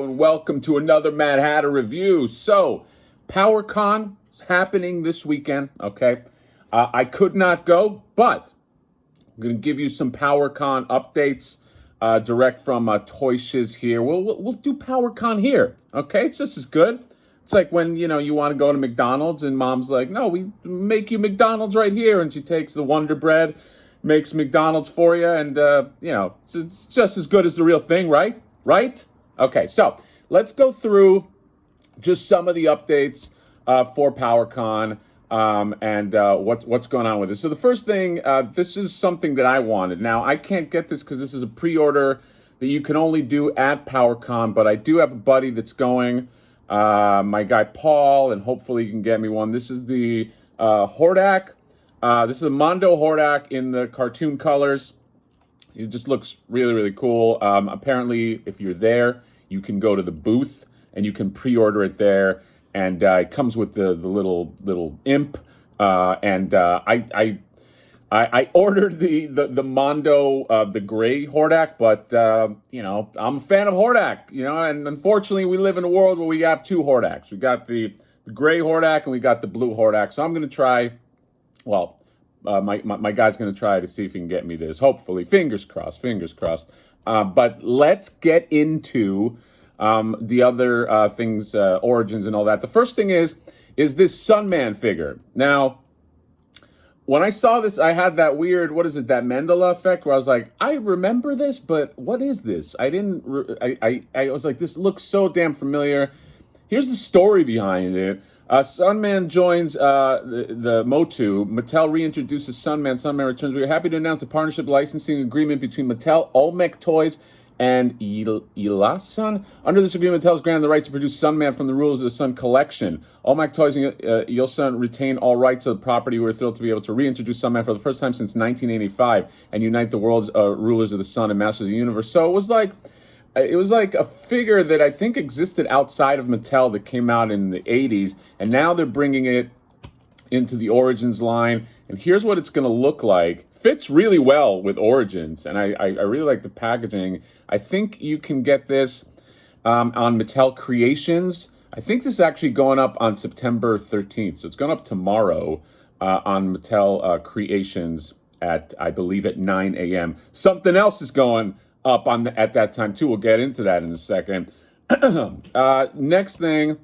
and welcome to another Mad Hatter review. So, PowerCon is happening this weekend, okay? I could not go, but I'm going to give you some PowerCon updates direct from Toy Shiz here. We'll do PowerCon here, okay? It's just as good. It's like when, you want to go to McDonald's and mom's like, no, we make you McDonald's right here. And she takes the Wonder Bread, makes McDonald's for you, and, it's just as good as the real thing, right? Right? Okay, so let's go through just some of the updates for PowerCon and what's going on with it. So the first thing, this is something that I wanted. Now, I can't get this because this is a pre-order that you can only do at PowerCon, but I do have a buddy that's going, my guy Paul, and hopefully he can get me one. This is the Hordak. This is a Mondo Hordak in the cartoon colors. It just looks really, really cool. Apparently, if you're there, you can go to the booth and you can pre-order it there. And it comes with the little imp. I ordered the Mondo, the gray Hordak, but I'm a fan of Hordak. And unfortunately, we live in a world where we have two Hordaks. We got the gray Hordak and we got the blue Hordak. So I'm gonna try. Well. My guy's going to try to see if he can get me this. Hopefully, fingers crossed, fingers crossed. But let's get into the other things, origins and all that. The first thing is this Sunman figure. Now, when I saw this, I had that weird, what is it, that Mandela effect, where I was like, I remember this, but what is this? I was like, this looks so damn familiar. Here's the story behind it. Sunman joins the Motu. Mattel reintroduces Sunman. Sunman returns. We are happy to announce a partnership licensing agreement between Mattel, Olmec Toys, and Ilasan. Under this agreement, Mattel is granted the rights to produce Sunman from the Rulers of the Sun collection. Olmec Toys and Ilasan retain all rights of the property. We're thrilled to be able to reintroduce Sunman for the first time since 1985 and unite the world's Rulers of the Sun and Masters of the Universe. So it was like a figure that I think existed outside of Mattel that came out in the 80s, and now they're bringing it into the Origins line, and here's what it's going to look like. Fits really well with Origins, and I really like the packaging. I think you can get this on Mattel Creations. I think this is actually going up on September 13th, so it's going up tomorrow on Mattel Creations at, I believe, at 9 a.m. Something else is going up at that time too. We'll get into that in a second. Next thing.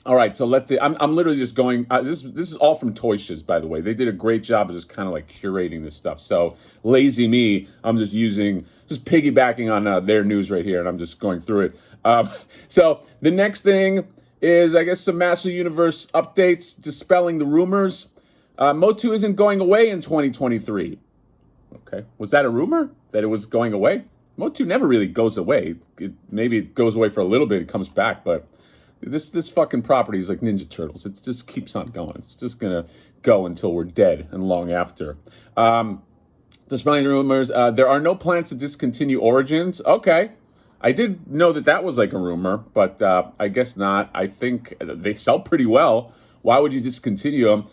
All right, so I'm literally just going. This is all from Toy Shiz, by the way. They did a great job of just kind of like curating this stuff. So lazy me, I'm just piggybacking on their news right here, and I'm just going through it. So the next thing is, I guess, some Master Universe updates, dispelling the rumors. Motu isn't going away in 2023. Okay, was that a rumor that it was going away? Motu never really goes away. Maybe it goes away for a little bit, it comes back, but this fucking property is like Ninja Turtles. It just keeps on going. It's just gonna go until we're dead and long after. Dispelling rumors, there are no plans to discontinue Origins. Okay, I did know that was like a rumor, but I guess not. I think they sell pretty well. Why would you discontinue them?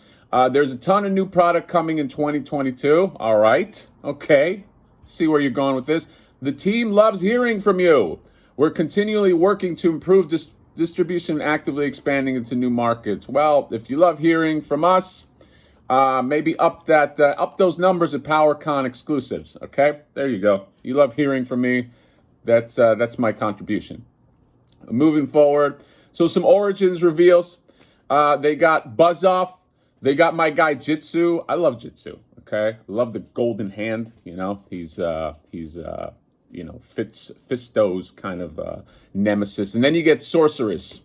There's a ton of new product coming in 2022. All right, okay. See where you're going with this. The team loves hearing from you. We're continually working to improve distribution and actively expanding into new markets. Well, if you love hearing from us, maybe up those numbers at PowerCon exclusives. Okay, there you go. You love hearing from me. That's my contribution. Moving forward, so some Origins reveals. They got Buzz Off. They got my guy Jitsu. I love Jitsu. Okay, love the golden hand. He's Fisto's kind of nemesis, and then you get Sorceress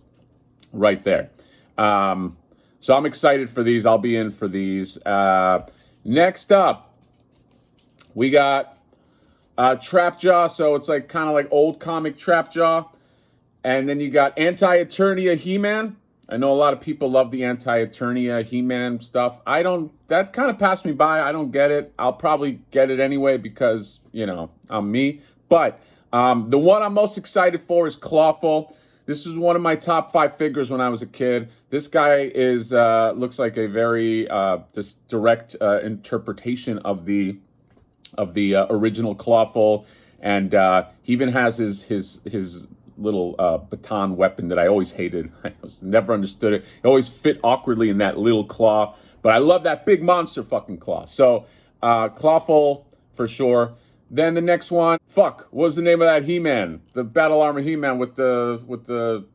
right there. So I'm excited for these. I'll be in for these. Next up, we got Trapjaw. So it's like kind of like old comic Trapjaw, and then you got Anti-Eternia He-Man. I know a lot of people love the Anti-Eternia He-Man stuff. That kind of passed me by. I don't get it. I'll probably get it anyway because, I'm me. But the one I'm most excited for is Clawful. This is one of my top 5 figures when I was a kid. This guy looks like a very just direct interpretation of the original Clawful, and he even has his little baton weapon that I always hated. I never understood it. It always fit awkwardly in that little claw. But I love that big monster fucking claw. So Clawful for sure. Then the next one, what was the name of that He-Man? The battle armor He-Man with the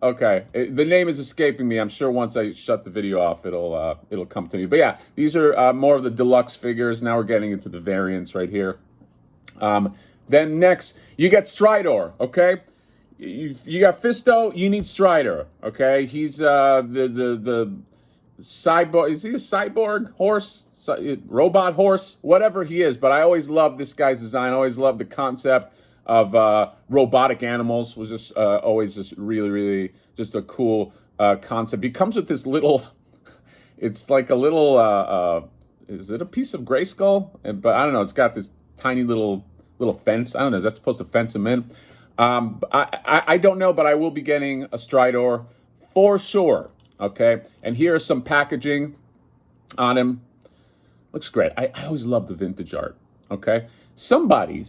okay. The name is escaping me. I'm sure once I shut the video off, it'll come to me. But yeah, these are more of the deluxe figures. Now we're getting into the variants right here. Then next, you get Stridor, okay? You got Fisto, you need Strider, okay? He's the cyborg. Is he a cyborg horse? Robot horse? Whatever he is. But I always loved this guy's design. I always loved the concept of robotic animals. Was just always just really, really just a cool concept. He comes with this little, it's like a little, is it a piece of Grayskull? But I don't know. It's got this tiny little fence. I don't know. Is that supposed to fence him in? I don't know, but I will be getting a Stridor for sure. Okay, and here is some packaging on him. Looks great. I always love the vintage art. Okay, somebody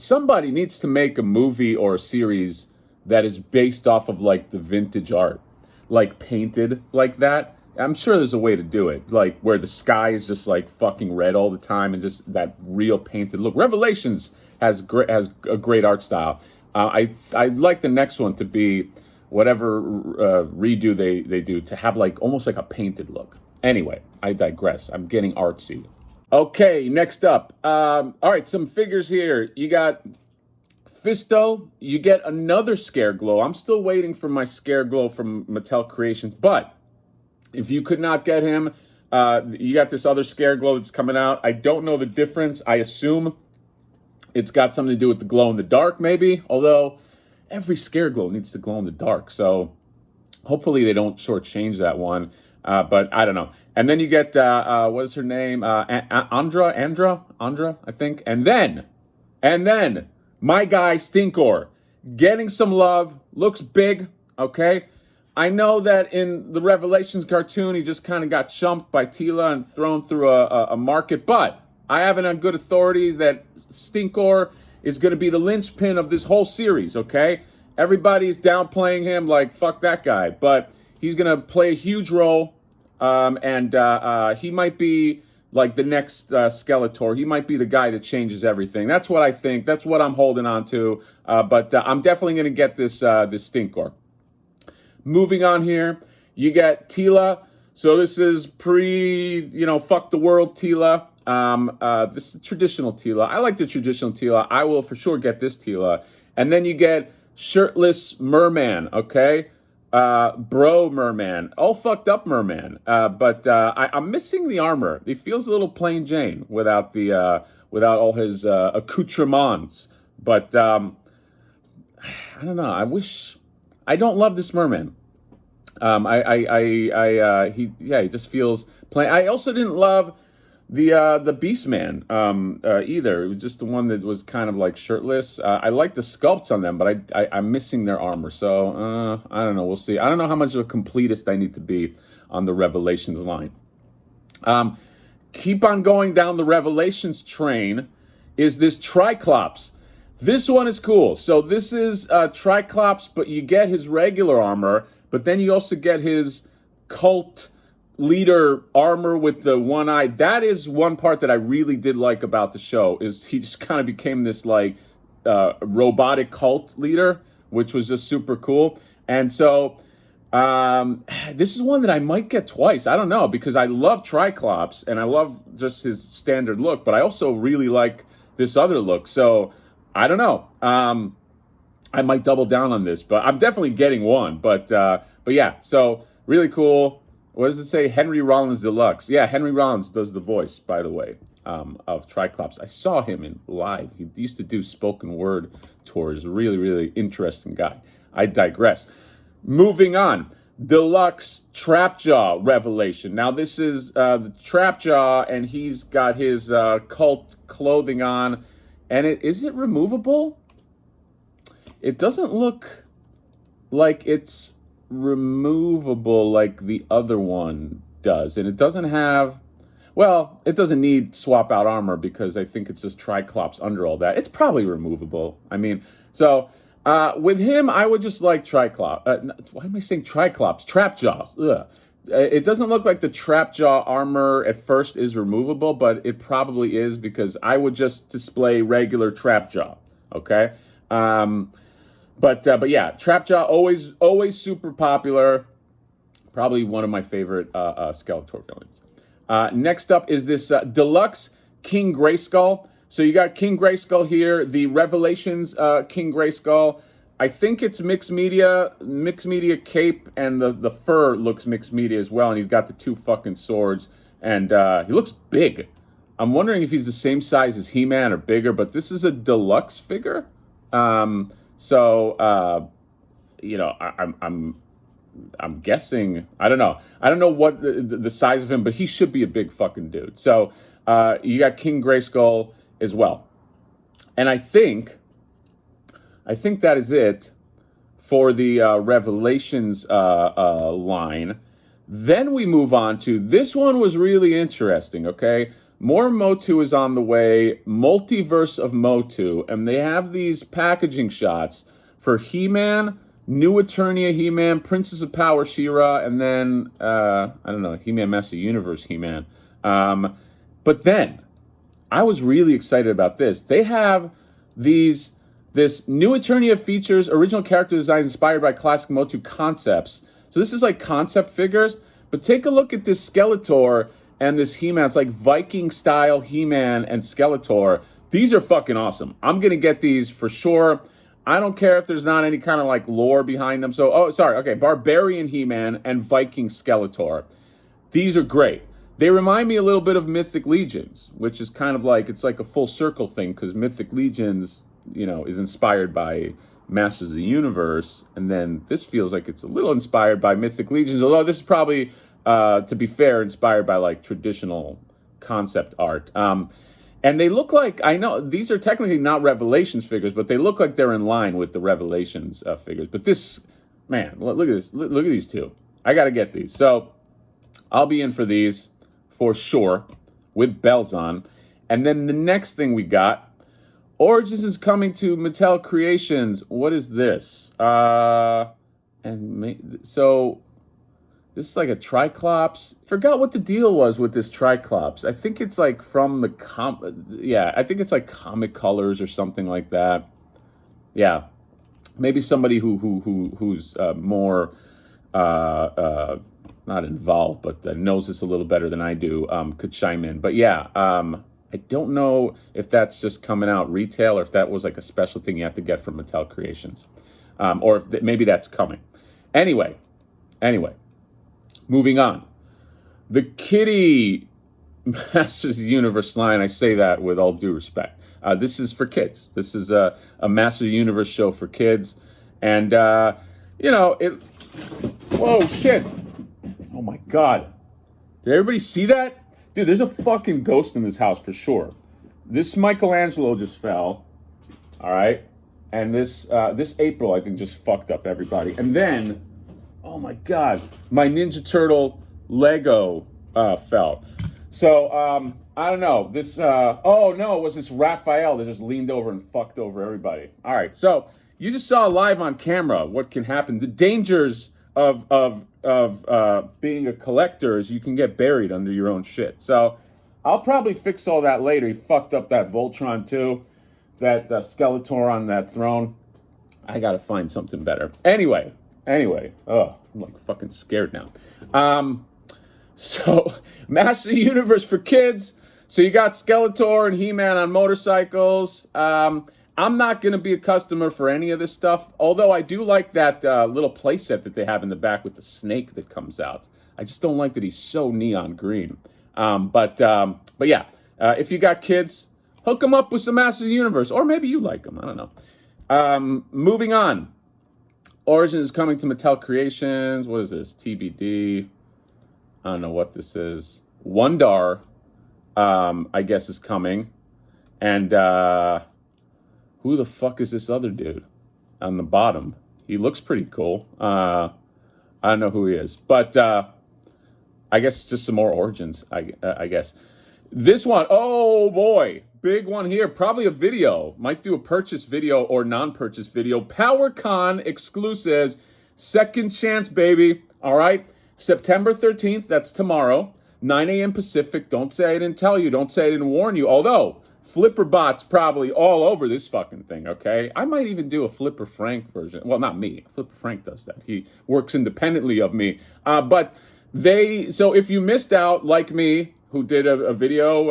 needs to make a movie or a series that is based off of like the vintage art, like painted like that. I'm sure there's a way to do it, like where the sky is just like fucking red all the time and just that real painted look. Revelations has a great art style. I'd like the next one to be whatever redo they do, to have like almost like a painted look. Anyway, I digress. I'm getting artsy. Okay, next up. All right, some figures here. You got Fisto. You get another Scareglow. I'm still waiting for my Scareglow from Mattel Creations, but if you could not get him, you got this other Scareglow that's coming out. I don't know the difference. I assume it's got something to do with the glow in the dark, maybe, although every Scareglow needs to glow in the dark, so hopefully they don't shortchange that one, but I don't know. And then you get, what is her name? Andra, I think. And then, my guy Stinkor, getting some love, looks big, okay? I know that in the Revelations cartoon, he just kind of got chumped by Tila and thrown through a market, but I have it on good authority that Stinkor is going to be the linchpin of this whole series, okay? Everybody's downplaying him like, fuck that guy. But he's going to play a huge role, and he might be like the next Skeletor. He might be the guy that changes everything. That's what I think. That's what I'm holding on to. But I'm definitely going to get this Stinkor. Moving on here, you get Tila. So this is fuck the world Tila. This is traditional Tila. I like the traditional Tila. I will for sure get this Tila. And then you get shirtless Merman, okay? Bro Merman. All fucked up Merman. But I'm missing the armor. It feels a little plain Jane without without all his accoutrements. But I don't know. I don't love this Merman. He just feels plain. I also didn't love the Beastman either. It was just the one that was kind of like shirtless. I like the sculpts on them, but I'm missing their armor. So I don't know. We'll see. I don't know how much of a completist I need to be on the Revelations line. Keep on going down the Revelations train is this Triclops. This one is cool. So this is Triclops, but you get his regular armor, but then you also get his cult leader armor with the one eye. That is one part that I really did like about the show, is he just kind of became this like robotic cult leader, which was just super cool. And so this is one that I might get twice. I don't know, because I love Triclops and I love just his standard look, but I also really like this other look. So I don't know. I might double down on this, but I'm definitely getting one. But yeah, so really cool. What does it say? Henry Rollins Deluxe. Yeah, Henry Rollins does the voice, by the way, of Triclops. I saw him in live. He used to do spoken word tours. Really, really interesting guy. I digress. Moving on. Deluxe Trapjaw Revelation. Now, this is the Trapjaw, and he's got his cult clothing on. And is it removable? It doesn't look like it's removable like the other one does. And it doesn't have, well, it doesn't need swap out armor because I think it's just Triclops under all that. It's probably removable. I mean, so With him, I would just like Triclops. Why am I saying Triclops? Trapjaw. Ugh. It doesn't look like the Trapjaw armor at first is removable, but it probably is because I would just display regular Trapjaw. Okay. But yeah, Trapjaw always super popular. Probably one of my favorite Skeletor villains. Next up is this Deluxe King Grayskull. So you got King Grayskull here, the Revelations King Grayskull. I think it's mixed media cape, and the fur looks mixed media as well, and he's got the two fucking swords, and he looks big. I'm wondering if he's the same size as He-Man or bigger, but this is a deluxe figure. You know, I'm guessing, I don't know. I don't know what the size of him, but he should be a big fucking dude. So you got King Grayskull as well. And I think that is it for the Revelations line. Then we move on to, this one was really interesting, okay? More Motu is on the way, Multiverse of Motu, and they have these packaging shots for He-Man, New Eternia He-Man, Princess of Power She-Ra, and then, I don't know, He-Man Master Universe He-Man. But then, I was really excited about this. They have this New Eternia features original character designs inspired by classic Motu concepts. So this is like concept figures, but take a look at this Skeletor and this He-Man. It's like Viking style He-Man and Skeletor. These are fucking awesome. I'm gonna get these for sure. I don't care if there's not any kind of like lore behind them. So, Barbarian He-Man and Viking Skeletor. These are great. They remind me a little bit of Mythic Legions, which is kind of like, it's like a full circle thing, because Mythic Legions, you know, is inspired by Masters of the Universe, and then this feels like it's a little inspired by Mythic Legions, although this is probably, to be fair, inspired by like traditional concept art. And they look like, I know these are technically not Revelations figures, but they look like they're in line with the Revelations figures. But this, man, look at this. Look at these two. I got to get these. So I'll be in for these for sure with bells on. And then the next thing we got, Origins is coming to Mattel Creations. What is this? So this is like a Triclops. Forgot what the deal was with this Triclops. I think it's like from the I think it's like Comic Colors or something like that. Yeah, maybe somebody who's more not involved, but knows this a little better than I do, could chime in. But yeah, I don't know if that's just coming out retail or if that was like a special thing you have to get from Mattel Creations, or if maybe that's coming. Anyway, moving on. The Kitty Masters Universe line, I say that with all due respect. This is for kids. This is a Masters Universe show for kids. And, you know, whoa, shit. Oh my God. Did everybody see that? Dude, there's a fucking ghost in this house for sure. This Michelangelo just fell. All right. And this April, I think, just fucked up everybody. And then, oh my God, my Ninja Turtle Lego fell. So, I don't know. This, oh no, it was this Raphael that just leaned over and fucked over everybody. All right. So you just saw live on camera what can happen. The dangers of being a collector is you can get buried under your own shit. So I'll probably fix all that later. He fucked up that Voltron too, that Skeletor on that throne. I gotta find something better. Anyway, oh, I'm like fucking scared now. So Master Universe for kids. So you got Skeletor and He-Man on motorcycles. I'm not going to be a customer for any of this stuff, although I do like that little playset that they have in the back with the snake that comes out. I just don't like that he's so neon green. But yeah, if you got kids, hook them up with some Masters of the Universe, or maybe you like them. I don't know. Moving on. Origin is coming to Mattel Creations. What is this? TBD. I don't know what this is. Wondar, I guess, is coming. And who the fuck is this other dude on the bottom? He looks pretty cool. I don't know who he is. But I guess it's just some more Origins, I guess. This one, oh boy. big one here. Probably a video. Might do a purchase video or non-purchase video. PowerCon exclusives. Second chance, baby. All right. September 13th. That's tomorrow. 9 a.m. Pacific. Don't say I didn't tell you. Don't say I didn't warn you. Although, Flipper Bot's probably all over this fucking thing, okay? I might even do a Flipper Frank version. Well, not me. Flipper Frank does that. He works independently of me. So if you missed out, like me, who did a video,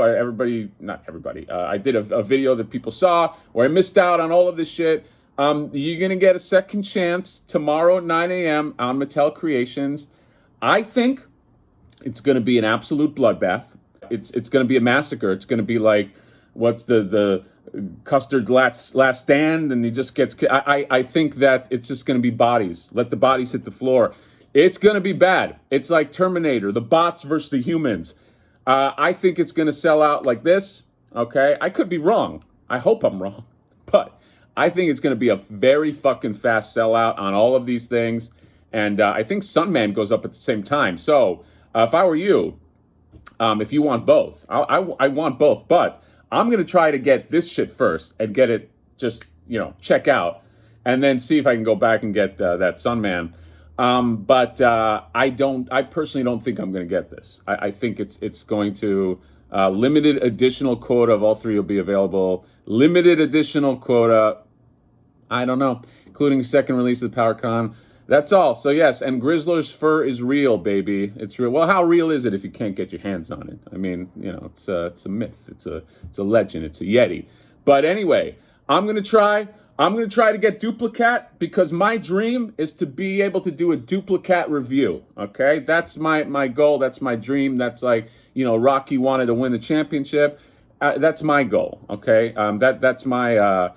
not everybody, I did a video that people saw where I missed out on all of this shit. You're going to get a second chance tomorrow at 9 a.m. on Mattel Creations. I think it's going to be an absolute bloodbath. It's going to be a massacre. It's going to be like, what's the Custard last stand, and he just gets... I think that it's just going to be bodies. Let the bodies hit the floor. It's going to be bad. It's like Terminator, the bots versus the humans. I think it's going to sell out like this, okay? I could be wrong. I hope I'm wrong. But I think it's going to be a very fucking fast sellout on all of these things. And I think Sunman goes up at the same time. So if I were you, if you want both, I want both. But I'm going to try to get this shit first and get it just, check out. And then see if I can go back and get that Sunman. I personally don't think I'm going to get this. I think it's going to, limited additional quota of all three will be available. Limited additional quota, I don't know, including second release of the PowerCon. That's all. So yes, and Grizzler's fur is real, baby. It's real. Well, how real is it if you can't get your hands on it? I mean, it's a myth. It's a legend. It's a Yeti. But anyway, I'm going to try to get Duplicat because my dream is to be able to do a Duplicat review, okay? That's my goal. That's my dream. That's like, Rocky wanted to win the championship. That's my goal, okay? That's my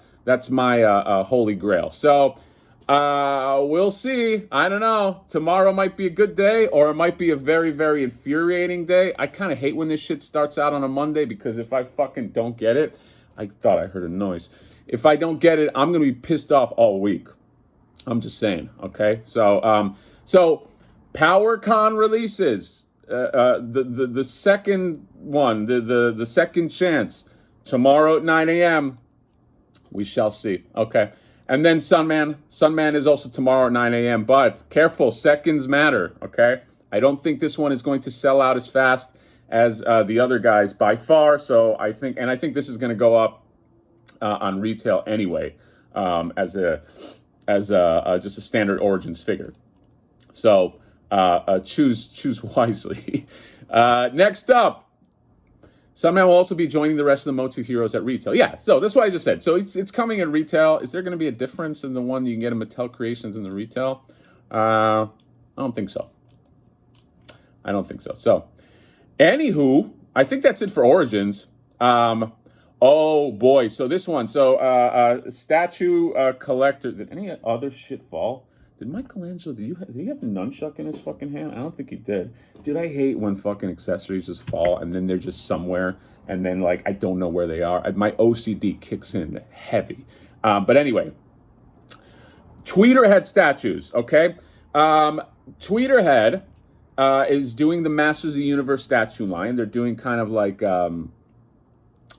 holy grail. So we'll see. I don't know. Tomorrow might be a good day or it might be a very, very infuriating day. I kind of hate when this shit starts out on a Monday because if I fucking don't get it, I thought I heard a noise. If I don't get it, I'm going to be pissed off all week. I'm just saying, okay? So PowerCon releases, the second one, the second chance, tomorrow at 9 a.m., we shall see, okay? And then Sunman is also tomorrow at 9 a.m., but careful, seconds matter, okay? I don't think this one is going to sell out as fast as the other guys by far, so I think this is going to go up on retail anyway, as just a standard Origins figure. So choose wisely. Next up, Sunman will also be joining the rest of the Motu heroes at retail. Yeah, so that's what I just said. So it's coming in retail. Is there going to be a difference in the one you can get in Mattel Creations and the retail? I don't think so. So, anywho, I think that's it for Origins. Oh boy, so this one, statue collector. Did any other shit fall? Did Michelangelo, did he have a nunchuck in his fucking hand? I don't think he did. Dude, I hate when fucking accessories just fall and then they're just somewhere and then like I don't know where they are. My OCD kicks in heavy. But anyway, Tweeterhead statues, okay? Tweeterhead is doing the Masters of the Universe statue line. They're doing kind of like...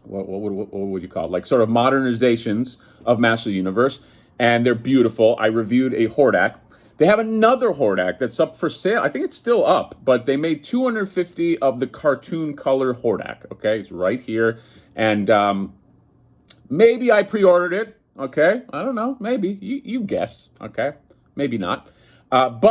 what would you call it? Like sort of modernizations of Master of the Universe. And they're beautiful. I reviewed a Hordak. They have another Hordak that's up for sale. I think it's still up, but they made 250 of the cartoon color Hordak. Okay, it's right here. And maybe I pre-ordered it. Okay, I don't know. Maybe. You guess. Okay, maybe not. And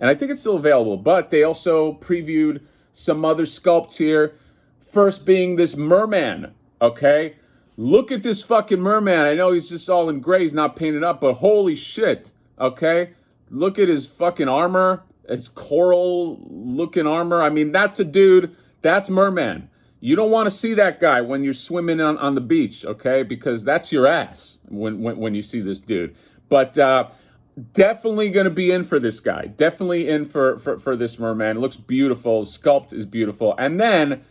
I think it's still available, but they also previewed some other sculpts here. First being this Merman. Okay, look at this fucking Merman. I know he's just all in gray, he's not painted up, but holy shit, okay? Look at his fucking armor, his coral-looking armor. I mean, that's a dude, that's Merman. You don't want to see that guy when you're swimming on the beach, okay? Because that's your ass when you see this dude. But definitely going to be in for this guy. Definitely in for this Merman. It looks beautiful. Sculpt is beautiful. And then,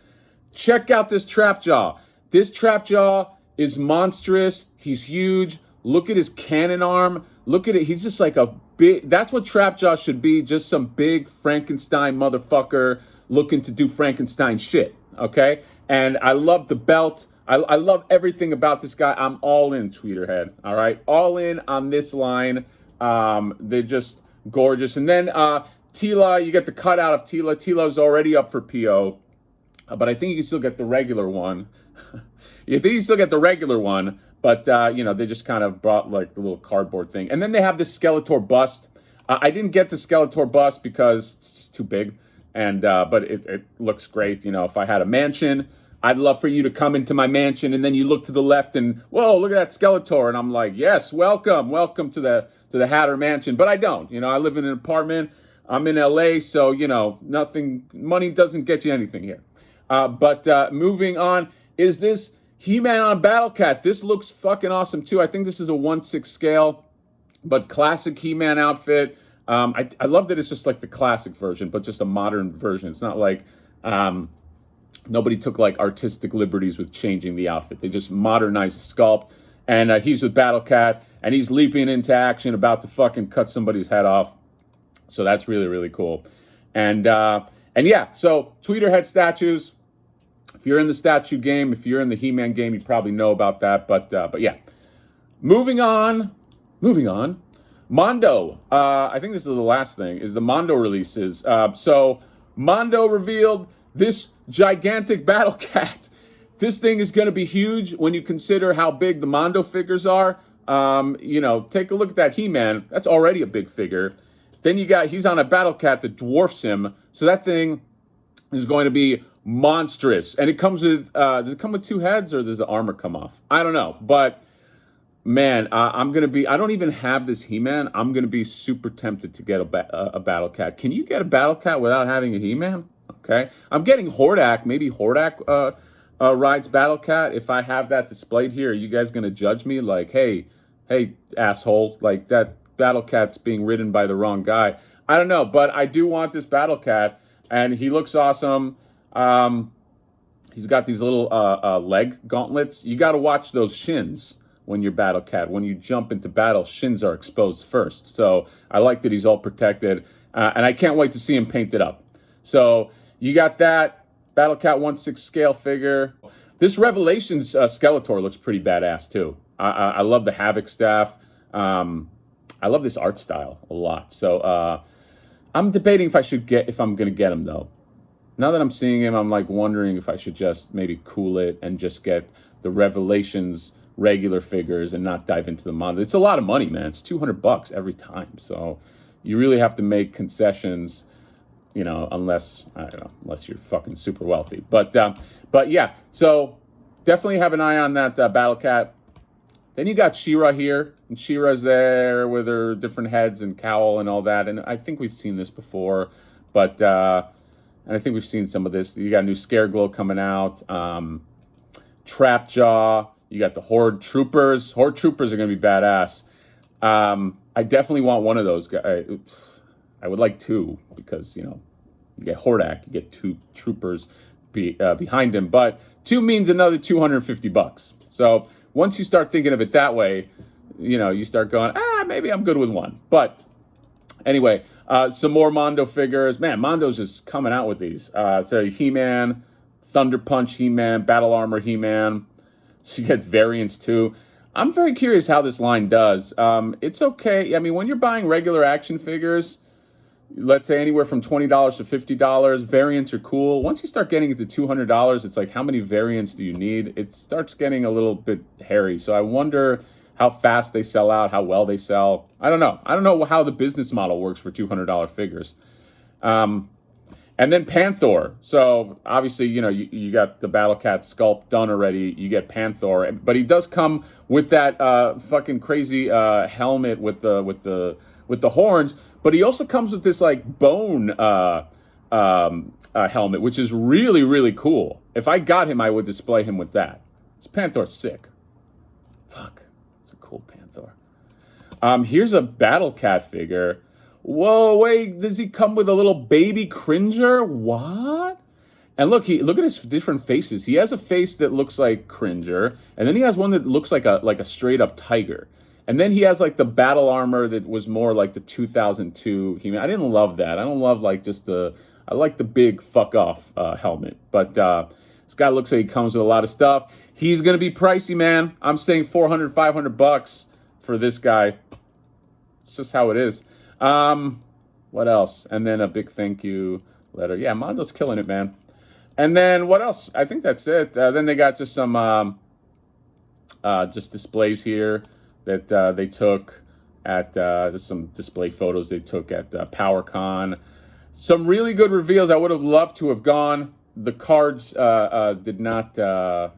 check out this Trapjaw. This Trapjaw is monstrous. He's huge. Look at his cannon arm. Look at it. He's just like a big... That's what Trapjaw should be. Just some big Frankenstein motherfucker looking to do Frankenstein shit. Okay? And I love the belt. I love everything about this guy. I'm all in, Tweeterhead. All right, all in on this line. They're just gorgeous. And then Tila, you get the cutout of Tila. Tila's already up for PO, but I think you can still get the regular one. You think you still get the regular one, but they just kind of brought like the little cardboard thing. And then they have this Skeletor bust. I didn't get the Skeletor bust because it's just too big, and but it looks great. If I had a mansion, I'd love for you to come into my mansion, and then you look to the left, and whoa, look at that Skeletor, and I'm like, yes, welcome to the Hatter Mansion. But I don't. I live in an apartment. I'm in LA, so nothing. Money doesn't get you anything here. But moving on, is this He-Man on Battle Cat? This looks fucking awesome too. I think this is a 1/6 scale, but classic He-Man outfit. I love that it's just like the classic version, but just a modern version. It's not like nobody took like artistic liberties with changing the outfit. They just modernized the sculpt. And he's with Battle Cat, and he's leaping into action, about to fucking cut somebody's head off. So that's really, really cool. And yeah, so Tweeterhead statues. If you're in the statue game, if you're in the He-Man game, you probably know about that. But yeah, moving on. Mondo. I think this is the last thing. Is the Mondo releases. So Mondo revealed this gigantic Battle Cat. This thing is going to be huge when you consider how big the Mondo figures are. Take a look at that He-Man. That's already a big figure. Then he's on a Battle Cat that dwarfs him. So that thing is going to be monstrous. And it comes with, does it come with 2 heads, or does the armor come off? I don't know. But man, I don't even have this He-Man. I'm going to be super tempted to get a Battle Cat. Can you get a Battle Cat without having a He-Man? Okay. I'm getting Hordak. Maybe Hordak rides Battle Cat. If I have that displayed here, are you guys going to judge me like, hey, asshole, like that Battle Cat's being ridden by the wrong guy? I don't know, but I do want this Battle Cat, and he looks awesome. He's got these little leg gauntlets. You got to watch those shins when you're Battle Cat. When you jump into battle, shins are exposed first. So I like that he's all protected, and I can't wait to see him painted up. So you got that Battle Cat 1/6 scale figure. This Revelations Skeletor looks pretty badass too. I love the Havoc staff. I love this art style a lot. So I'm debating if I'm going to get him though. Now that I'm seeing him, I'm like wondering if I should just maybe cool it and just get the Revelations regular figures and not dive into the Mondo. It's a lot of money, man. It's $200 every time. So you really have to make concessions, unless you're fucking super wealthy. But yeah, so definitely have an eye on that Battle Cat. Then you got She-Ra here, and She-Ra's there with her different heads and cowl and all that. And I think we've seen this before, but and I think we've seen some of this. You got a new Scareglow coming out, Trapjaw. You got the Horde Troopers. Horde Troopers are going to be badass. I definitely want one of those guys. I would like 2 because, you get Hordak, you get 2 troopers behind him. But 2 means another $250. So once you start thinking of it that way, you start going, maybe I'm good with 1. But anyway, some more Mondo figures. Man, Mondo's just coming out with these. So He-Man, Thunder Punch He-Man, Battle Armor He-Man. So you get variants too. I'm very curious how this line does. It's okay. I mean, when you're buying regular action figures, let's say anywhere from $20 to $50, variants are cool. Once you start getting into $200, it's like, how many variants do you need? It starts getting a little bit hairy. So I wonder how fast they sell out, how well they sell. I don't know. I don't know how the business model works for $200 figures. And then Panther. So obviously, you got the Battle Cat sculpt done already. You get Panther, but he does come with that fucking crazy helmet with the horns. But he also comes with this like bone helmet, which is really, really cool. If I got him, I would display him with that. This Panther's sick. Fuck, it's a cool Panther. Here's a Battle Cat figure. Whoa, wait, does he come with a little baby Cringer? What? And look at his different faces. He has a face that looks like Cringer, and then he has one that looks like a straight up tiger. And then he has like the battle armor that was more like the 2002 He-Man. I didn't love that. I don't love like I like the big fuck off helmet. But This guy looks like he comes with a lot of stuff. He's going to be pricey, man. I'm saying 400, 500 bucks for this guy. It's just how it is. What else? And then a big thank you letter. Yeah, Mondo's killing it, man. And then what else? I think that's it. Then they got just some just displays here that they took at just some display photos they took at PowerCon. Some really good reveals. I would have loved to have gone. The cards did not. The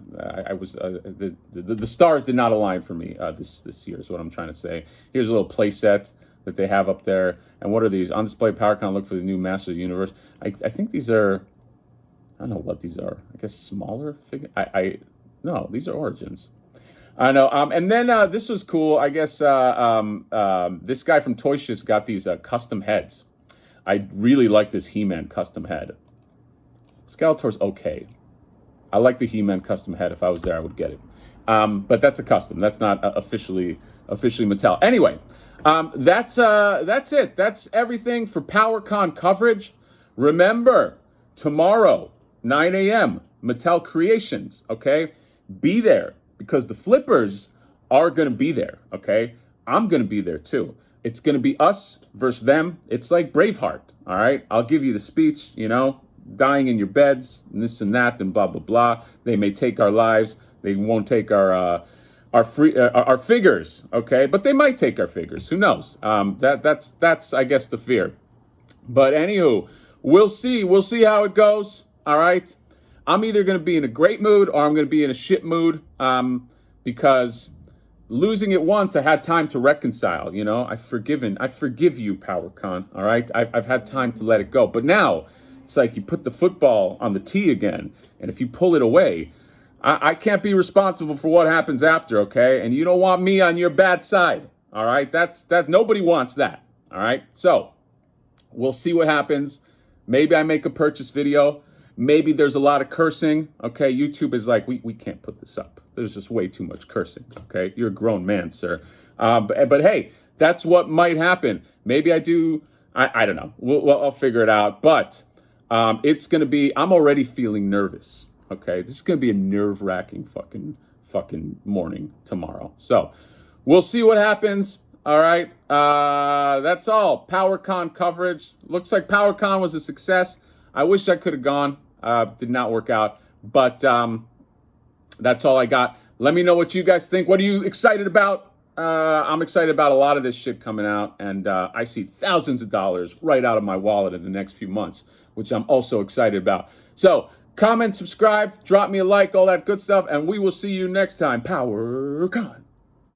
stars did not align for me this year. Is what I'm trying to say. Here's a little play set that they have up there. And what are these? On display PowerCon. Look for the new Master of the Universe. I think these are. I don't know what these are. I guess smaller figure. No, these are Origins. I know. And then this was cool. I guess this guy from Toy Shiz got these custom heads. I really like this He-Man custom head. Skeletor's okay. I like the He-Man custom head. If I was there, I would get it. But that's a custom. That's not officially Mattel. Anyway, that's it. That's everything for PowerCon coverage. Remember, tomorrow, 9 a.m., Mattel Creations, okay? Be there, because the flippers are going to be there, okay? I'm going to be there, too. It's going to be us versus them. It's like Braveheart, all right? I'll give you the speech, dying in your beds, and this and that, and blah, blah, blah. They may take our lives. They won't take our figures, okay? But they might take our figures. Who knows? That's I guess, the fear. But anywho, we'll see. We'll see how it goes, all right? I'm either going to be in a great mood or I'm going to be in a shit mood because losing it once, I had time to reconcile, I forgive you, PowerCon, all right? I've had time to let it go. But now, it's like you put the football on the tee again, and if you pull it away, I can't be responsible for what happens after, okay? And you don't want me on your bad side, all right? That nobody wants that, all right? So, we'll see what happens. Maybe I make a purchase video. Maybe there's a lot of cursing, okay? YouTube is like, we can't put this up. There's just way too much cursing, okay? You're a grown man, sir. But hey, that's what might happen. Maybe I do. I don't know. I'll figure it out. But it's going to be, I'm already feeling nervous, okay? This is going to be a nerve-wracking fucking morning tomorrow. So we'll see what happens. All right. That's all. PowerCon coverage. Looks like PowerCon was a success. I wish I could have gone. Did not work out. But that's all I got. Let me know what you guys think. What are you excited about? I'm excited about a lot of this shit coming out. And I see thousands of dollars right out of my wallet in the next few months, which I'm also excited about. So comment, subscribe, drop me a like, all that good stuff. And we will see you next time. PowerCon.